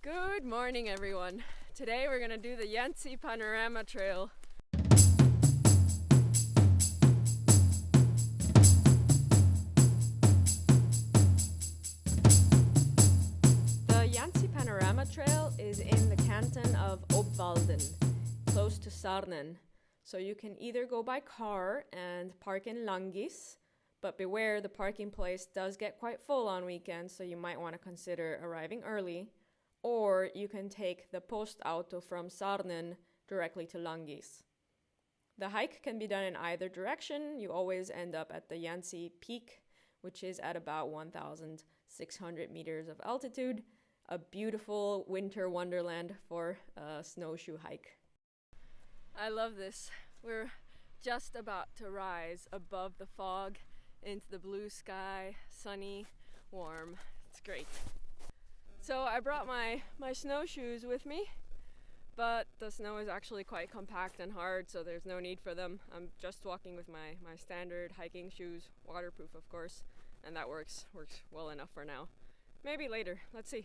Good morning, everyone. Today we're gonna do the Jänzi Panorama Trail. The Jänzi Panorama Trail is in the Canton of Obwalden, close to Sarnen. So you can either go by car and park in Langis, but beware, the parking place does get quite full on weekends, so you might want to consider arriving early. Or you can take the postauto from Sarnen directly to Langis. The hike can be done in either direction. You always end up at the Jänzi Peak, which is at about 1,600 meters of altitude. A beautiful winter wonderland for a snowshoe hike. I love this. We're just about to rise above the fog into the blue sky, sunny, warm. It's great. So I brought my snowshoes with me, but the snow is actually quite compact and hard, so there's no need for them. I'm just walking with my standard hiking shoes, waterproof of course, and that works well enough for now. Maybe later, let's see.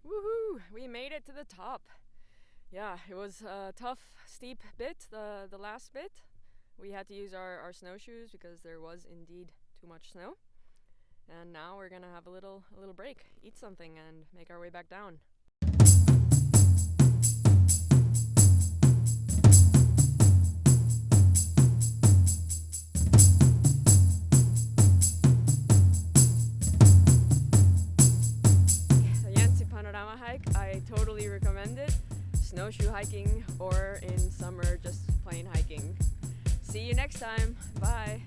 Woohoo! We made it to the top. Yeah, it was a tough, steep bit, the last bit. We had to use our snowshoes because there was indeed too much snow. And now we're gonna have a little break, eat something, and make our way back down. Hike, I totally recommend it. Snowshoe hiking or in summer just plain hiking. See you next time. Bye.